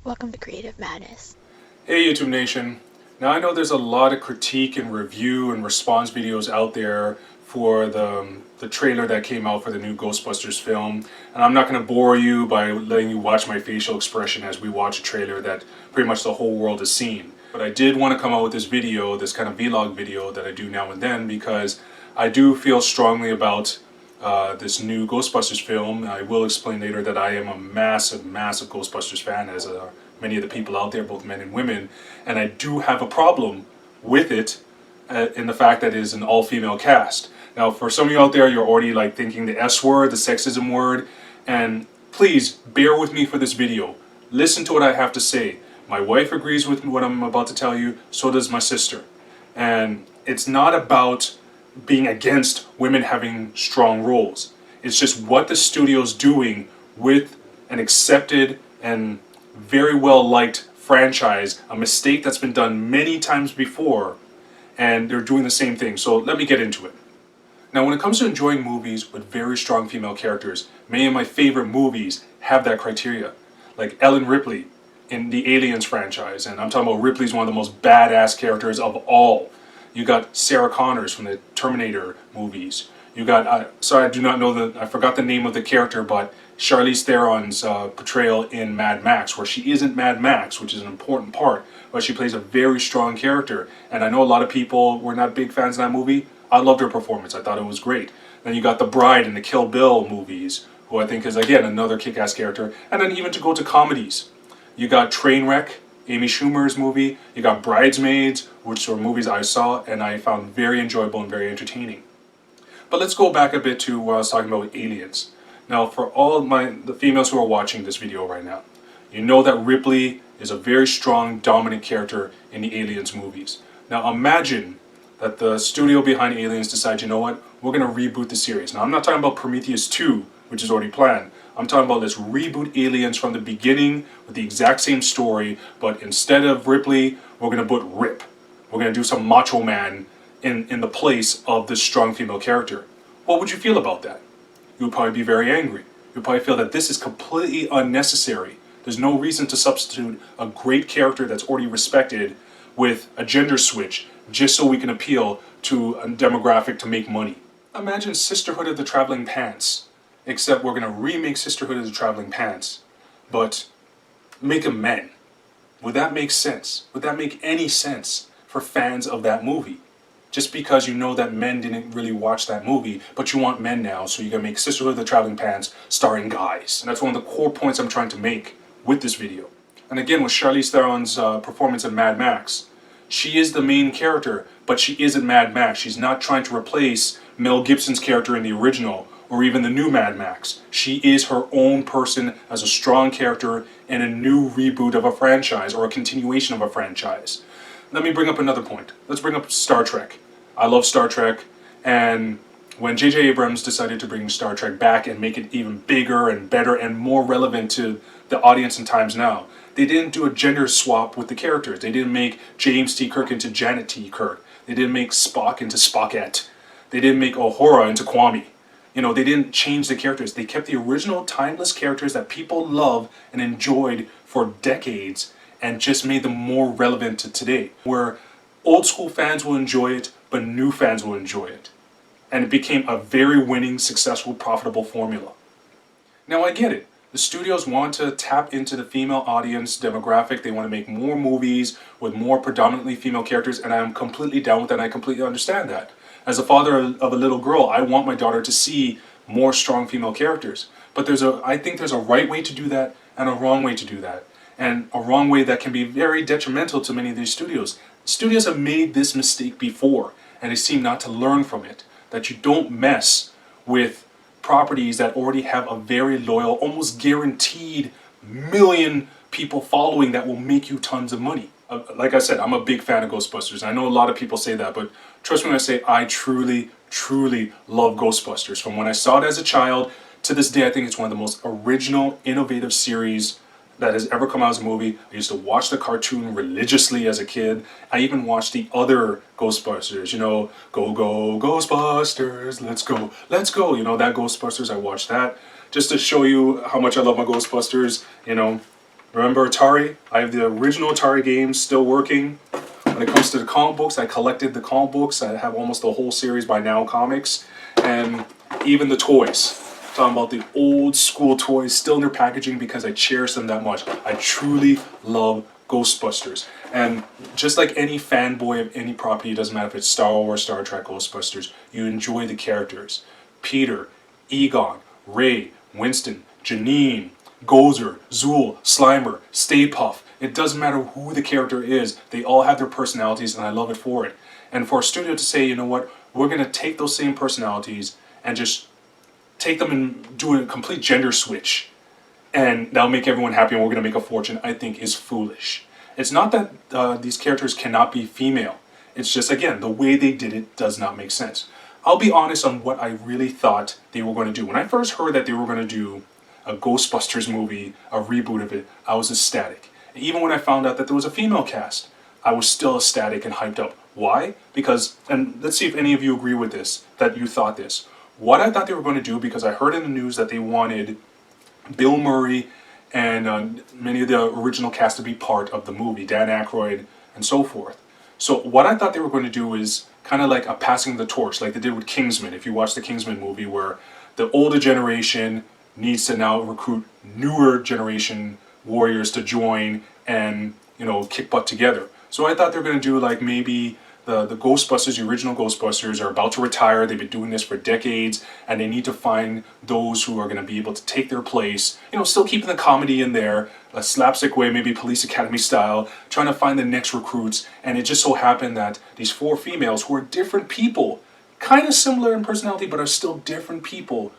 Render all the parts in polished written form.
Welcome to Creative Madness. Hey YouTube Nation. Now I know there's a lot of critique and review and response videos out there for the trailer that came out for the new Ghostbusters film, and I'm not going to bore you by letting you watch my facial expression as we watch a trailer that pretty much the whole world has seen. But I did want to come out with this video, this kind of vlog video that I do now and then, because I do feel strongly about this new Ghostbusters film. I will explain later that I am a massive Ghostbusters fan, as many of the people out there, both men and women, and I do have a problem with it in the fact that it is an all-female cast. Now, for some of you out there, you're already like thinking the S word, the sexism word, and please bear with me for this video. Listen to what I have to say. My wife agrees with what I'm about to tell you, so does my sister. And it's not about being against women having strong roles. It's just what the studio's doing with an accepted and very well liked franchise, a mistake that's been done many times before, and they're doing the same thing. So let me get into it. Now, when it comes to enjoying movies with very strong female characters, many of my favorite movies have that criteria. Like Ellen Ripley in the Aliens franchise, and I'm talking about Ripley's one of the most badass characters of all. You got Sarah Connors from the Terminator movies. You got, sorry, I do not know I forgot the name of the character, but Charlize Theron's portrayal in Mad Max, where she isn't Mad Max, which is an important part, but she plays a very strong character. And I know a lot of people were not big fans of that movie. I loved her performance. I thought it was great. Then you got The Bride in the Kill Bill movies, who I think is, again, another kick-ass character. And then even to go to comedies, you got Trainwreck, Amy Schumer's movie. You got Bridesmaids, which were movies I saw and I found very enjoyable and very entertaining. But let's go back a bit to what I was talking about with Aliens. Now, for all the females who are watching this video right now, you know that Ripley is a very strong, dominant character in the Aliens movies. Now, imagine that the studio behind Aliens decides, you know what, we're going to reboot the series. Now, I'm not talking about Prometheus 2, which is already planned. I'm talking about let's reboot Aliens from the beginning with the exact same story, but instead of Ripley, we're going to put Rip. We're going to do some macho man in the place of this strong female character. What would you feel about that? You would probably be very angry. You'd probably feel that this is completely unnecessary. There's no reason to substitute a great character that's already respected with a gender switch just so we can appeal to a demographic to make money. Imagine Sisterhood of the Traveling Pants, except we're going to remake Sisterhood of the Traveling Pants, but make them men. Would that make sense? Would that make any sense for fans of that movie? Just because you know that men didn't really watch that movie, but you want men now, so you're going to make Sisterhood of the Traveling Pants starring guys. And that's one of the core points I'm trying to make with this video. And again, with Charlize Theron's performance in Mad Max, she is the main character, but she isn't Mad Max. She's not trying to replace Mel Gibson's character in the original, or even the new Mad Max. She is her own person as a strong character in a new reboot of a franchise, or a continuation of a franchise. Let me bring up another point. Let's bring up Star Trek. I love Star Trek, and when J.J. Abrams decided to bring Star Trek back and make it even bigger and better and more relevant to the audience in times now, they didn't do a gender swap with the characters. They didn't make James T. Kirk into Janet T. Kirk. They didn't make Spock into Spockette. They didn't make Uhura into Kwame. You know, they didn't change the characters. They kept the original timeless characters that people love and enjoyed for decades and just made them more relevant to today, where old school fans will enjoy it, but new fans will enjoy it. And it became a very winning, successful, profitable formula. Now, I get it. The studios want to tap into the female audience demographic. They want to make more movies with more predominantly female characters, and I'm completely down with that, and I completely understand that. As a father of a little girl, I want my daughter to see more strong female characters. But I think there's a right way to do that and a wrong way to do that. And a wrong way that can be very detrimental to many of these studios. Studios have made this mistake before, and they seem not to learn from it. That you don't mess with properties that already have a very loyal, almost guaranteed million people following that will make you tons of money. Like I said, I'm a big fan of Ghostbusters. I know a lot of people say that, but trust me when I say I truly love Ghostbusters. From when I saw it as a child to this day, I think it's one of the most original, innovative series that has ever come out as a movie. I used to watch the cartoon religiously as a kid. I even watched the other Ghostbusters, you know, go, go, Ghostbusters, let's go. You know, that Ghostbusters, I watched that. Just to show you how much I love my Ghostbusters, you know. Remember Atari? I have the original Atari games still working. When it comes to the comic books, I collected the comic books. I have almost the whole series by now, comics. And even the toys. Talking about the old school toys still in their packaging because I cherish them that much. I truly love Ghostbusters. And just like any fanboy of any property, it doesn't matter if it's Star Wars, Star Trek, Ghostbusters, you enjoy the characters. Peter, Egon, Ray, Winston, Janine, Gozer, Zool, Slimer, Stay Puft. It doesn't matter who the character is. They all have their personalities and I love it for it. And for a studio to say, you know what, we're going to take those same personalities and just take them and do a complete gender switch and that'll make everyone happy and we're going to make a fortune, I think is foolish. It's not that these characters cannot be female. It's just, again, the way they did it does not make sense. I'll be honest on what I really thought they were going to do. When I first heard that they were going to do a Ghostbusters movie, a reboot of it, I was ecstatic. And even when I found out that there was a female cast, I was still ecstatic and hyped up. Why? Because, and let's see if any of you agree with this, that you thought this. What I thought they were going to do, because I heard in the news that they wanted Bill Murray and many of the original cast to be part of the movie, Dan Aykroyd and so forth. So what I thought they were going to do is kind of like a passing the torch, like they did with Kingsman. If you watch the Kingsman movie, where the older generation needs to now recruit newer generation warriors to join and, you know, kick butt together. So I thought they were going to do like maybe the Ghostbusters, the original Ghostbusters, are about to retire. They've been doing this for decades, and they need to find those who are going to be able to take their place. You know, still keeping the comedy in there, a slapstick way, maybe Police Academy style, trying to find the next recruits. And it just so happened that these 4 females who are different people, kind of similar in personality, but are still different people,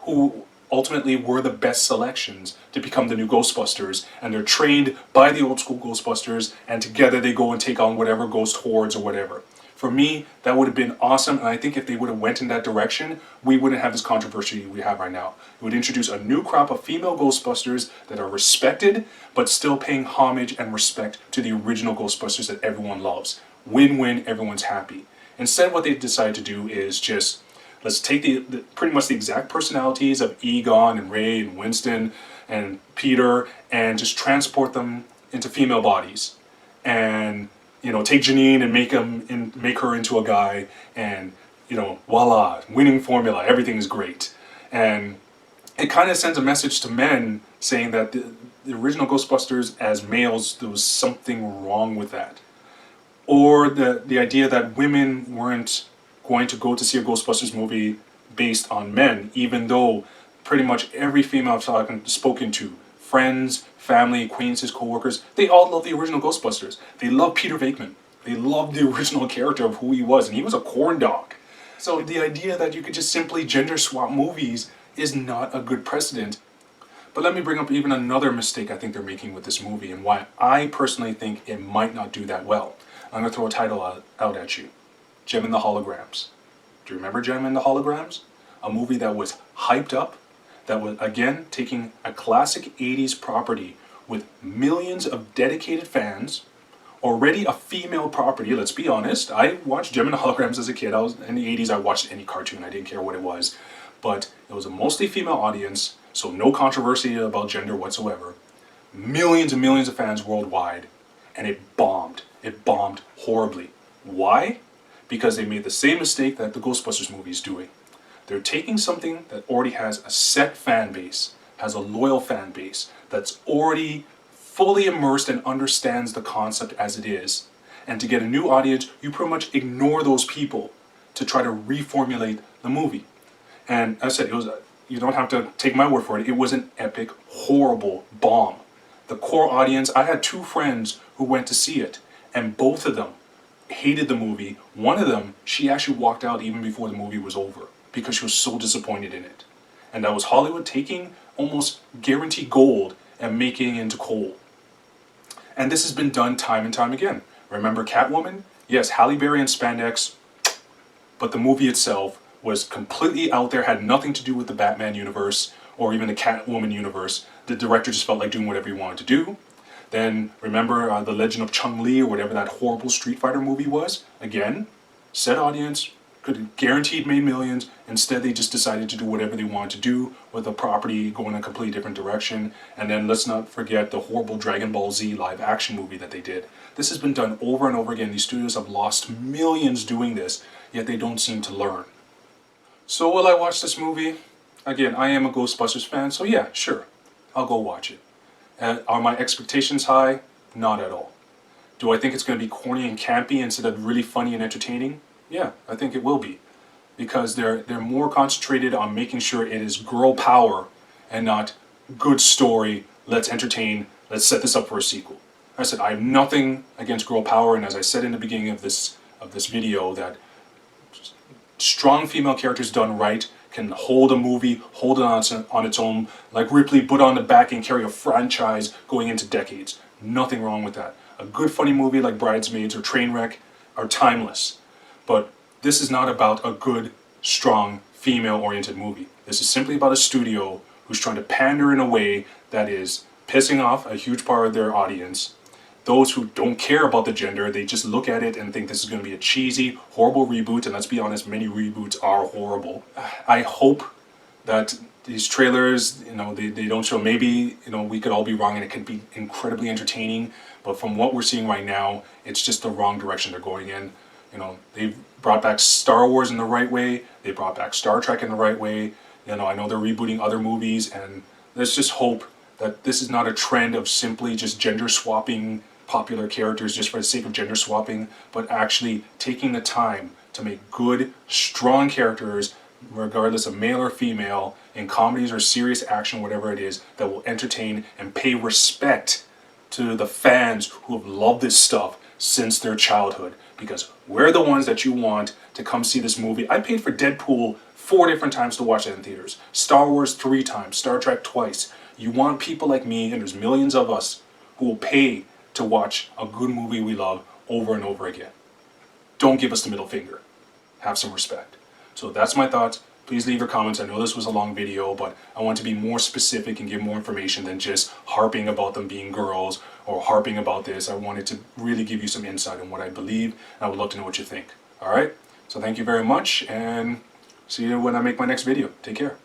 who ultimately were the best selections to become the new Ghostbusters, and they're trained by the old school Ghostbusters, and together they go and take on whatever ghost hordes or whatever. For me, that would have been awesome, and I think if they would have went in that direction, we wouldn't have this controversy we have right now. It would introduce a new crop of female Ghostbusters that are respected, but still paying homage and respect to the original Ghostbusters that everyone loves. Win-win, everyone's happy. Instead, what they decided to do is just, let's take the pretty much the exact personalities of Egon and Ray and Winston and Peter and just transport them into female bodies. And, you know, take Janine and make her into a guy, and, you know, voila, winning formula, everything is great. And it kind of sends a message to men saying that the original Ghostbusters as males, there was something wrong with that. Or the idea that women weren't going to go to see a Ghostbusters movie based on men, even though pretty much every female I've spoken to, friends, family, acquaintances, co-workers, they all love the original Ghostbusters. They love Peter Venkman. They love the original character of who he was, and he was a corn dog. So the idea that you could just simply gender swap movies is not a good precedent. But let me bring up even another mistake I think they're making with this movie, and why I personally think it might not do that well. I'm going to throw a title out at you. Gem and the Holograms. Do you remember Gem and the Holograms? A movie that was hyped up, that was, again, taking a classic 80s property with millions of dedicated fans, already a female property, let's be honest. I watched Gem and the Holograms as a kid. I was in the 80s, I watched any cartoon, I didn't care what it was. But it was a mostly female audience, so no controversy about gender whatsoever. Millions and millions of fans worldwide, and it bombed. It bombed horribly. Why? Because they made the same mistake that the Ghostbusters movie is doing. They're taking something that already has a set fan base, has a loyal fan base, that's already fully immersed and understands the concept as it is. And to get a new audience, you pretty much ignore those people to try to reformulate the movie. And as I said, you don't have to take my word for it, it was an epic, horrible bomb. The core audience, I had 2 friends who went to see it, and both of them hated the movie. One of them, she actually walked out even before the movie was over because she was so disappointed in it. And that was Hollywood taking almost guaranteed gold and making it into coal. And this has been done time and time again. Remember Catwoman? Yes, Halle Berry and spandex, but the movie itself was completely out there, had nothing to do with the Batman universe or even the Catwoman universe. The director just felt like doing whatever he wanted to do. Then remember The Legend of Chun-Li, or whatever that horrible Street Fighter movie was? Again, said audience could have guaranteed made millions. Instead, they just decided to do whatever they wanted to do with the property going a completely different direction. And then let's not forget the horrible Dragon Ball Z live action movie that they did. This has been done over and over again. These studios have lost millions doing this, yet they don't seem to learn. So will I watch this movie? Again, I am a Ghostbusters fan, so yeah, sure, I'll go watch it. Are my expectations high? Not at all. Do I think it's going to be corny and campy instead of really funny and entertaining? Yeah, I think it will be. Because they're more concentrated on making sure it is girl power and not good story, let's entertain, let's set this up for a sequel. I said I have nothing against girl power, and as I said in the beginning of this video, that strong female characters done right can hold a movie, hold it on its own, like Ripley, put on the back and carry a franchise going into decades. Nothing wrong with that. A good funny movie like Bridesmaids or Trainwreck are timeless. But this is not about a good, strong, female-oriented movie. This is simply about a studio who's trying to pander in a way that is pissing off a huge part of their audience. Those who don't care about the gender, they just look at it and think this is going to be a cheesy, horrible reboot, and let's be honest, many reboots are horrible. I hope that these trailers, they don't show, maybe, we could all be wrong and it could be incredibly entertaining, but from what we're seeing right now, it's just the wrong direction they're going in. They've brought back Star Wars in the right way, they brought back Star Trek in the right way, I know they're rebooting other movies, and let's just hope that this is not a trend of simply just gender swapping popular characters just for the sake of gender swapping, but actually taking the time to make good, strong characters, regardless of male or female, in comedies or serious action, whatever it is, that will entertain and pay respect to the fans who have loved this stuff since their childhood. Because we're the ones that you want to come see this movie. I paid for Deadpool 4 different times to watch it in theaters. Star Wars 3 times, Star Trek twice. You want people like me, and there's millions of us, who will pay to watch a good movie we love over and over again. Don't give us the middle finger. Have some respect. So that's my thoughts. Please leave your comments. I know this was a long video, but I want to be more specific and give more information than just harping about them being girls or harping about this. I wanted to really give you some insight on what I believe, and I would love to know what you think. Alright? So thank you very much, and see you when I make my next video. Take care.